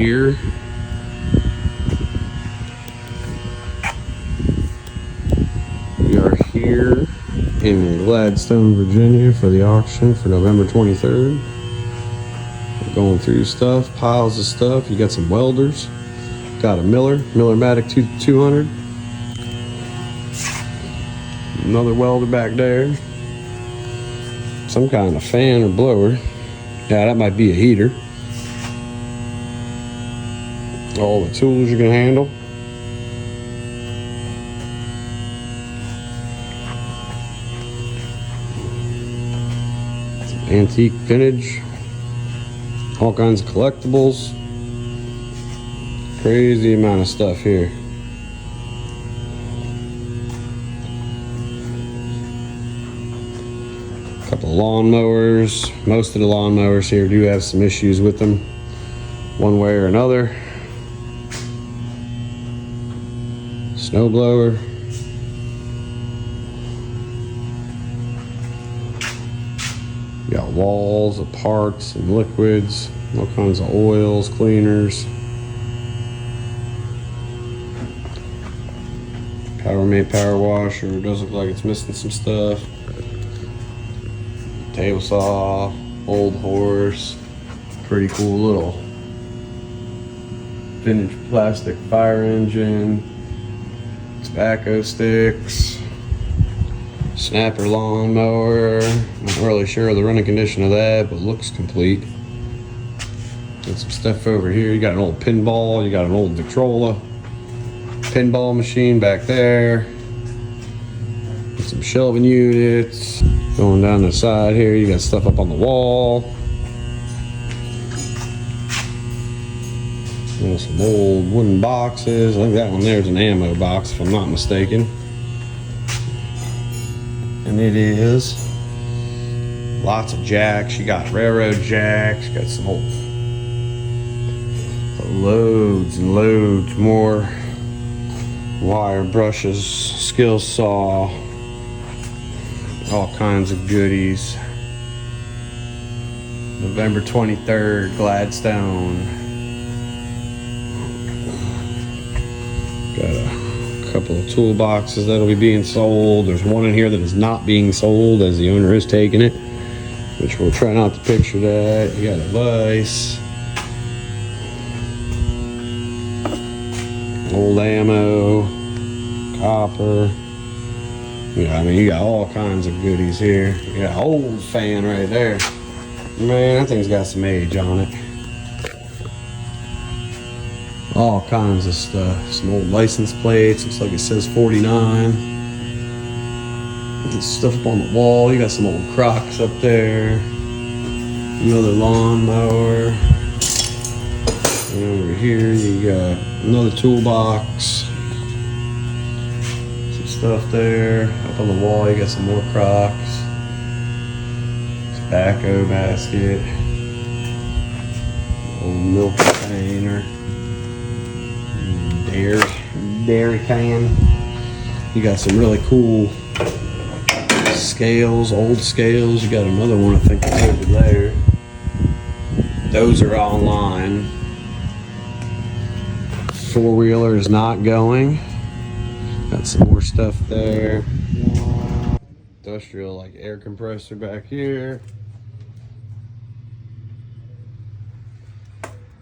here. We are here in Gladstone, Virginia for the auction for November 23rd. We're going through stuff, piles of stuff. You got some Welders. Got a Miller-Matic 200. Another welder back there. Some kind of fan or blower. Yeah, that might be a heater. All the tools you can handle. Some antique vintage. All kinds of collectibles. Crazy amount of stuff here. A couple of lawnmowers. Most of the lawnmowers here do have some issues with them, one way or another. Snowblower. You got walls of parts and liquids, all kinds of oils, cleaners. Powermate power washer, does look like it's missing some stuff. Table saw, old horse, pretty cool little vintage plastic fire engine, tobacco sticks, snapper lawnmower. Not really sure of the running condition of that, but looks complete. Got some stuff over here. You got an old pinball, you got an old Victrola pinball machine back there. Got some shelving units. Going down the side here, you got stuff up on the wall. And some old wooden boxes. I think that one there's an ammo box, if I'm not mistaken. And it is lots of jacks. You got railroad jacks. You got some old loads and loads more. Wire brushes, skill saw, all kinds of goodies. November 23rd, Gladstone. Got a couple of toolboxes that'll be being sold. There's one in here that is not being sold as the owner is taking it, which we'll try not to picture that. You got a vise. Old ammo, copper. Yeah, I mean, you got all kinds of goodies here. You got an old fan right there. Man, that thing's got some age on it. All kinds of stuff. Some old license plates. Looks like it says 49. Get stuff up on the wall. You got some old Crocs up there. Another lawnmower. And over here you got another toolbox. Some stuff there. Up on the wall you got some more Crocs. Tobacco basket. Old milk container. Dairy can. You got some really cool scales, old scales. You got another one I think over there. Those are online. Four-wheeler is not going. Got some more stuff there. Industrial, like air compressor back here.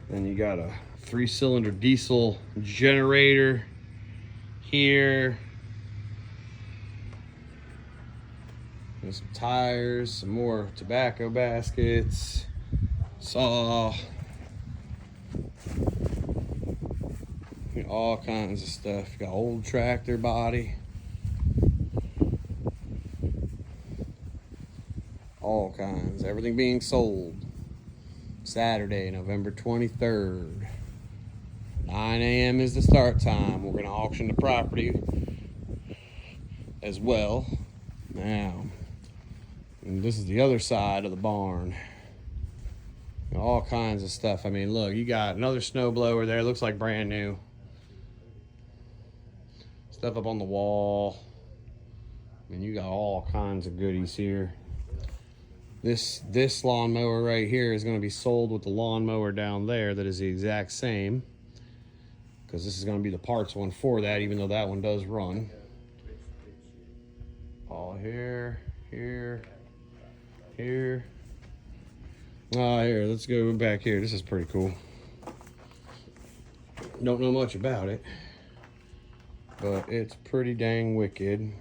Then you got a 3-cylinder diesel generator here. There's some tires, some more tobacco baskets, saw. All kinds of stuff. You got old tractor body. All kinds. Everything being sold. Saturday, November 23rd. 9 a.m. is the start time. We're going to auction the property as well. Now, and this is the other side of the barn. All kinds of stuff. I mean, look, you got another snowblower there. Looks like brand new. Stuff up on the wall. I mean, you got all kinds of goodies here. This lawnmower right here is going to be sold with the lawnmower down there that is the exact same, because this is going to be the parts one for that, even though that one does run. All here, here, here. Here, let's go back here. This is pretty cool. Don't know much about it, but it's pretty dang wicked.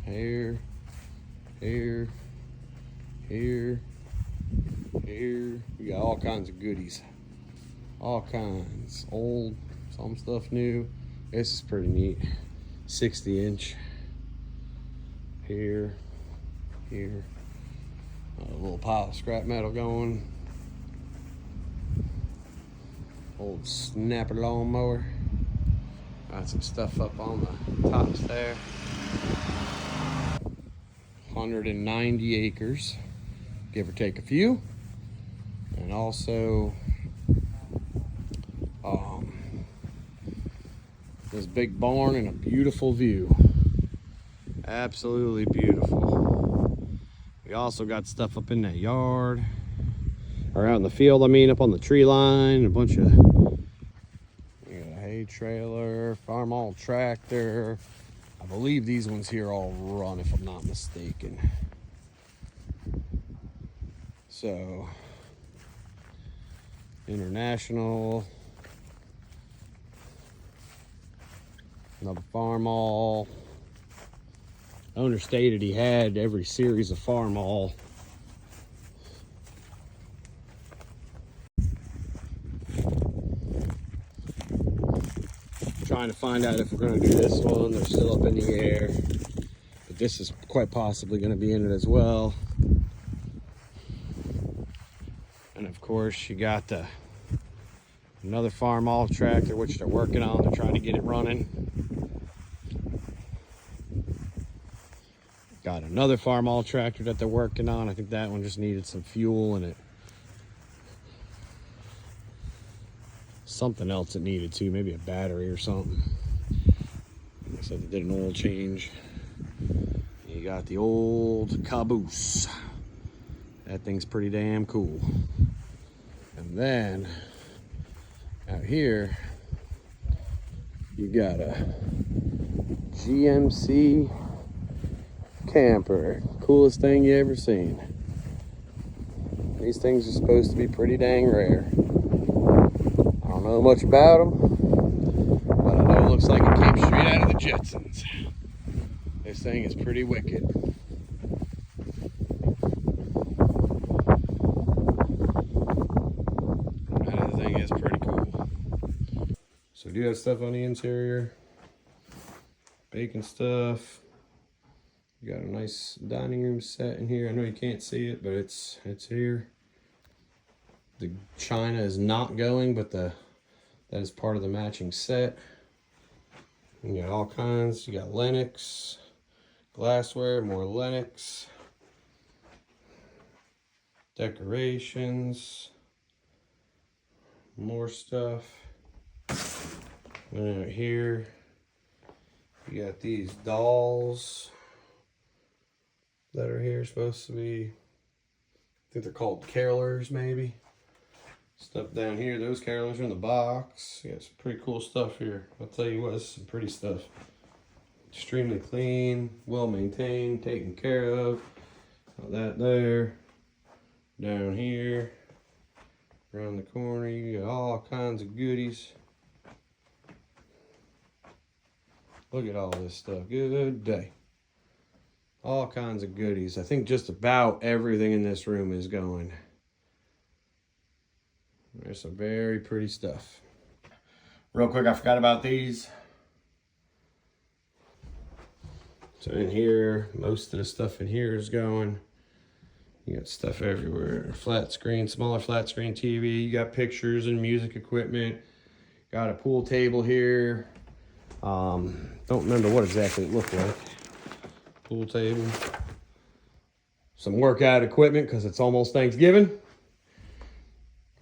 Here, here, here, here. We got all kinds of goodies. All kinds. Old, some stuff new. This is pretty neat. 60-inch. Here, here. A little pile of scrap metal going. Old snapper lawnmower. Got some stuff up on the tops there. 190 acres, give or take a few. And also this big barn and a beautiful view. Absolutely beautiful. We also got stuff up in that yard, or out in the field, I mean, up on the tree line. A bunch of, we got a hay trailer, farm all tractor. I believe these ones here all run, if I'm not mistaken. So, International, another farm all. Owner stated he had every series of farm all. Trying to find out if we're going to do this one. They're still up in the air, but this is quite possibly going to be in it as well. And of course, you got another farm all tractor, which they're working on. They're trying to get it running. Got another farm all tractor that they're working on. I think that one just needed some fuel in it. Something else it needed too, maybe a battery or something. Like I said, they did an oil change. You got the old Caboose. That thing's pretty damn cool. And then out here, you got a GMC camper. Coolest thing you ever seen. These things are supposed to be pretty dang rare. I don't know much about them, but I know it looks like it came straight out of the Jetsons. This thing is pretty wicked. That thing is pretty cool. So we do have stuff on the interior. Bacon stuff. You got a nice dining room set in here. I know you can't see it, but it's here. The china is not going, but that is part of the matching set. You got all kinds. You got Lennox, glassware, more Lennox, decorations, more stuff. And out here, you got these dolls that are here, supposed to be, I think they're called carolers maybe. Stuff down here, those carolers are in the box. You got some pretty cool stuff here. I'll tell you what, this is some pretty stuff. Extremely clean, well maintained, taken care of. Got that there. Down here, around the corner, you got all kinds of goodies. Look at all this stuff, good day. All kinds of goodies. I think just about everything in this room is going. There's some very pretty stuff. Real quick, I forgot about these. So in here, most of the stuff in here is going. You got stuff everywhere. Flat screen, smaller flat screen TV. You got pictures and music equipment. Got a pool table here. Don't remember what exactly it looked like. Pool table. Some workout equipment because it's almost Thanksgiving.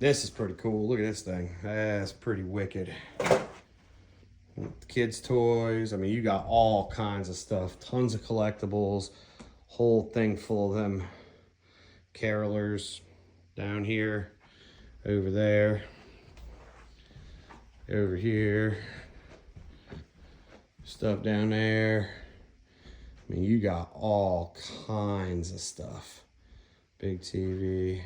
This is pretty cool. Look at this thing. That's pretty wicked. Kids' toys. I mean, you got all kinds of stuff. Tons of collectibles. Whole thing full of them carolers down here, over there, over here. Stuff down there. I mean, you got all kinds of stuff. Big TV.